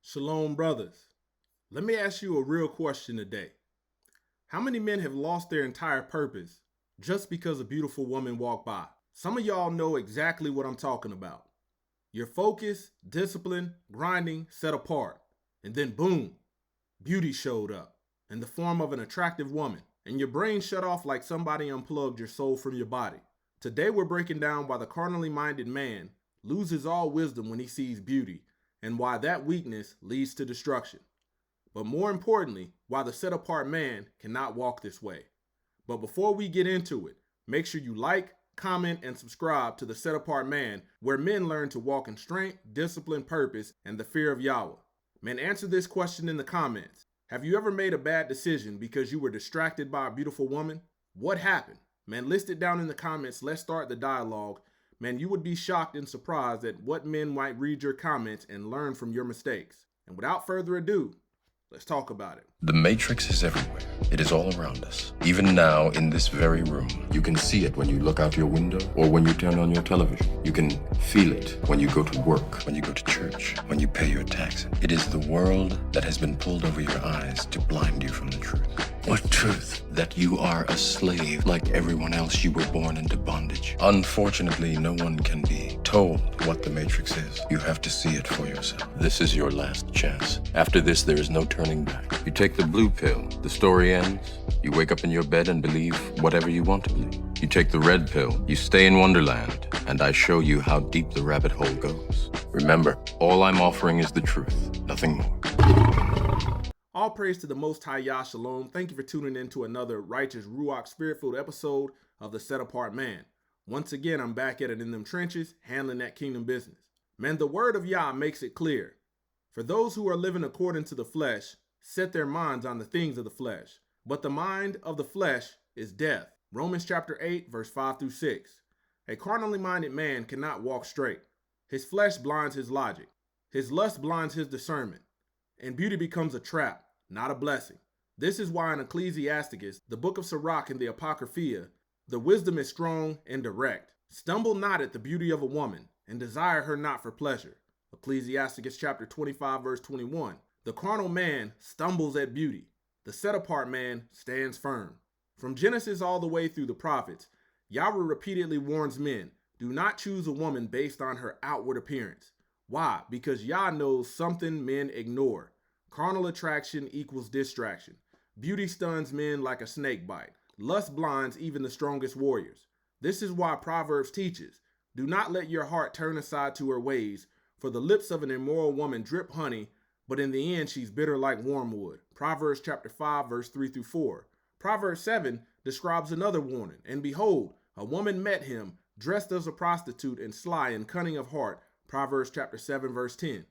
Shalom, brothers. Let me ask you a real question today. How many men have lost their entire purpose just because a beautiful woman walked by? Some of y'all know exactly what I'm talking about. You're focused, disciplined, grinding, set apart. And then boom, beauty showed up in the form of an attractive woman. And your brain shut off like somebody unplugged your soul from your body. Today we're breaking down why the carnally minded man loses all wisdom when he sees beauty, and why that weakness leads to destruction. But more importantly, why the set-apart man cannot walk this way. But before we get into it, make sure you like, comment, and subscribe to the Set-Apart Man, where men learn to walk in strength, discipline, purpose, and the fear of Yahweh. Man, answer this question in the comments. Have you ever made a bad decision because you were distracted by a beautiful woman? What happened? Man, list it down in the comments. Let's start the dialogue. Man, you would be shocked and surprised at what men might read your comments and learn from your mistakes. And without further ado, let's talk about it. The Matrix is everywhere. It is all around us. Even now, in this very room. You can see it when you look out your window or when you turn on your television. You can feel it when you go to work, when you go to church, when you pay your taxes. It is the world that has been pulled over your eyes to blind you from the truth. What truth? That you are a slave. Like everyone else, you were born into bondage. Unfortunately, no one can be told what the Matrix is. You have to see it for yourself. This is your last chance. After this, there is no turning back. You take the blue pill, the story ends. You wake up in your bed and believe whatever you want to believe. You take the red pill, you stay in Wonderland, and I show you how deep the rabbit hole goes. Remember, all I'm offering is the truth, nothing more. All praise to the Most High Yah Shalom. Thank you for tuning in to another righteous Ruach Spirit-filled episode of The Set-Apart Man. Once again, I'm back at it in them trenches, handling that kingdom business. Man, the word of Yah makes it clear. For those who are living according to the flesh, set their minds on the things of the flesh. But the mind of the flesh is death. Romans chapter 8, verse 5 through 6. A carnally minded man cannot walk straight. His flesh blinds his logic. His lust blinds his discernment. And beauty becomes a trap, not a blessing. This is why in Ecclesiasticus, the book of Sirach and the Apocrypha, the wisdom is strong and direct. Stumble not at the beauty of a woman, and desire her not for pleasure. Ecclesiasticus chapter 25, verse 21. The carnal man stumbles at beauty. The set-apart man stands firm. From Genesis all the way through the prophets, Yahweh repeatedly warns men, do not choose a woman based on her outward appearance. Why? Because Yah knows something men ignore. Carnal attraction equals distraction. Beauty stuns men like a snake bite. Lust blinds even the strongest warriors. This is why Proverbs teaches, do not let your heart turn aside to her ways, for the lips of an immoral woman drip honey, but in the end she's bitter like wormwood. Proverbs chapter 5, verse 3 through 4. Proverbs 7 describes another warning, and behold, a woman met him, dressed as a prostitute and sly and cunning of heart. Proverbs chapter 7, verse 10.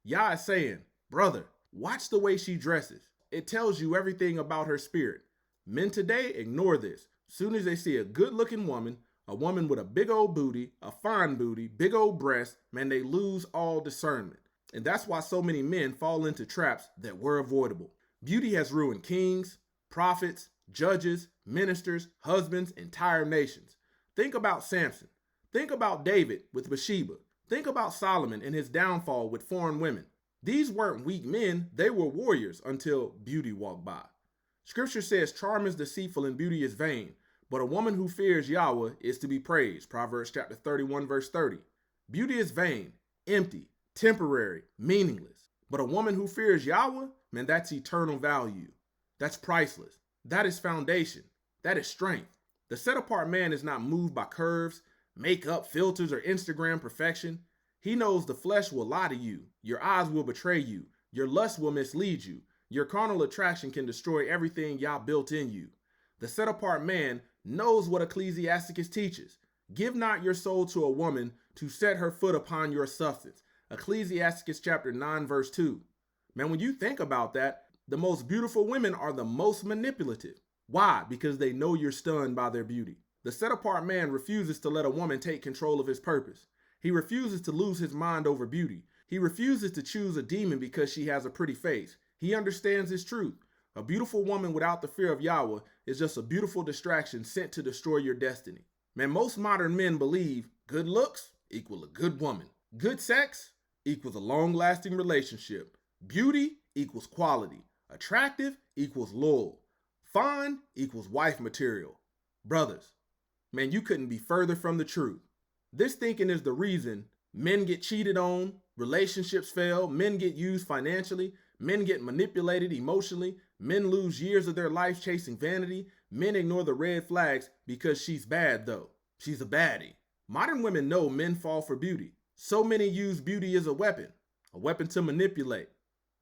Yah is saying, brother, watch the way she dresses. It tells you everything about her spirit. Men today ignore this. Soon as they see a good-looking woman, a woman with a big old booty, a fine booty, big old breasts, man, they lose all discernment. And that's why so many men fall into traps that were avoidable. Beauty has ruined kings, prophets, judges, ministers, husbands, entire nations. Think about Samson. Think about David with Bathsheba. Think about Solomon and his downfall with foreign women. These weren't weak men, they were warriors until beauty walked by. Scripture says charm is deceitful and beauty is vain, but a woman who fears Yahweh is to be praised. Proverbs chapter 31, verse 30. Beauty is vain, empty, temporary, meaningless. But a woman who fears Yahweh, man, that's eternal value. That's priceless. That is foundation. That is strength. The set-apart man is not moved by curves, makeup, filters, or Instagram perfection. He knows the flesh will lie to you. Your eyes will betray you. Your lust will mislead you. Your carnal attraction can destroy everything Yah built in you. The set-apart man knows what Ecclesiasticus teaches. Give not your soul to a woman to set her foot upon your substance. Ecclesiasticus chapter 9, verse 2. Man, when you think about that, the most beautiful women are the most manipulative. Why? Because they know you're stunned by their beauty. The set-apart man refuses to let a woman take control of his purpose. He refuses to lose his mind over beauty. He refuses to choose a demon because she has a pretty face. He understands his truth. A beautiful woman without the fear of Yahweh is just a beautiful distraction sent to destroy your destiny. Man, most modern men believe good looks equal a good woman. Good sex equals a long-lasting relationship. Beauty equals quality. Attractive equals loyal. Fine equals wife material. Brothers, man, you couldn't be further from the truth. This thinking is the reason men get cheated on, relationships fail, men get used financially, men get manipulated emotionally, men lose years of their life chasing vanity, men ignore the red flags because she's bad though. She's a baddie. Modern women know men fall for beauty. So many use beauty as a weapon to manipulate,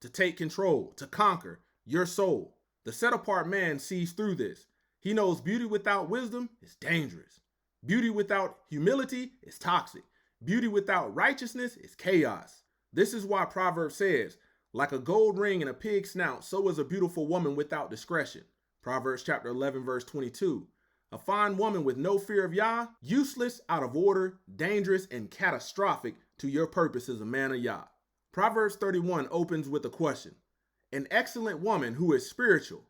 to take control, to conquer your soul. The set apart man sees through this. He knows beauty without wisdom is dangerous. Beauty without humility is toxic. Beauty without righteousness is chaos. This is why Proverbs says, like a gold ring in a pig's snout, so is a beautiful woman without discretion. Proverbs chapter 11, verse 22. A fine woman with no fear of Yah, useless, out of order, dangerous, and catastrophic to your purpose as a man of Yah. Proverbs 31 opens with a question. An excellent woman who is spiritual,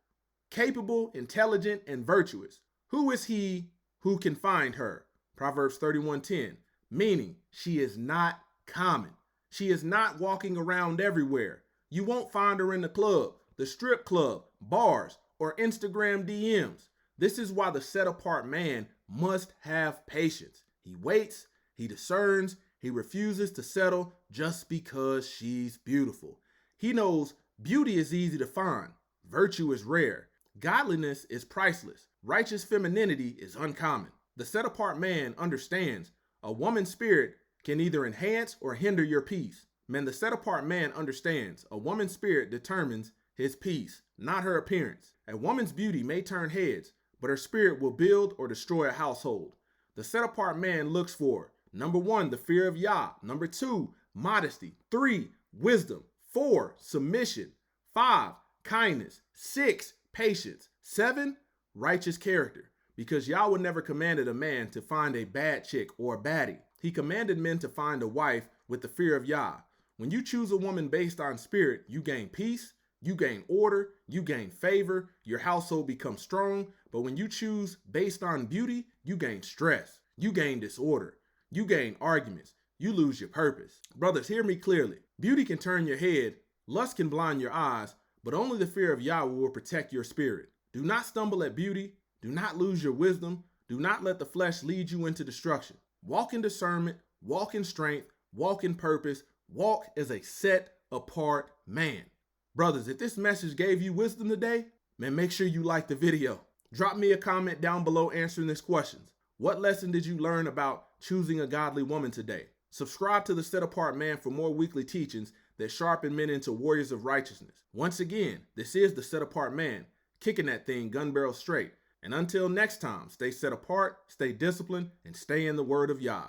capable, intelligent, and virtuous. Who is he who can find her? Proverbs 31:10, meaning she is not common. She is not walking around everywhere. You won't find her in the club, the strip club, bars, or Instagram DMs. This is why the set-apart man must have patience. He waits, he discerns, he refuses to settle just because she's beautiful. He knows beauty is easy to find, virtue is rare, godliness is priceless, righteous femininity is uncommon. The set-apart man understands a woman's spirit can either enhance or hinder your peace. Man, the set-apart man understands a woman's spirit determines his peace, not her appearance. A woman's beauty may turn heads, but her spirit will build or destroy a household. The set-apart man looks for, number 1, the fear of Yah. Number 2, modesty. 3, wisdom. 4, submission. 5, kindness. 6, patience. 7, righteous character. Because Yahweh never commanded a man to find a bad chick or a baddie. He commanded men to find a wife with the fear of Yah. When you choose a woman based on spirit, you gain peace, you gain order, you gain favor, your household becomes strong. But when you choose based on beauty, you gain stress, you gain disorder, you gain arguments, you lose your purpose. Brothers, hear me clearly. Beauty can turn your head, lust can blind your eyes, but only the fear of Yahweh will protect your spirit. Do not stumble at beauty. Do not lose your wisdom. Do not let the flesh lead you into destruction. Walk in discernment, walk in strength, walk in purpose, walk as a set-apart man. Brothers, if this message gave you wisdom today, man, make sure you like the video. Drop me a comment down below answering these questions. What lesson did you learn about choosing a godly woman today? Subscribe to The Set Apart Man for more weekly teachings that sharpen men into warriors of righteousness. Once again, this is The Set Apart Man, kicking that thing gun barrel straight. And until next time, stay set apart, stay disciplined, and stay in the word of Yah.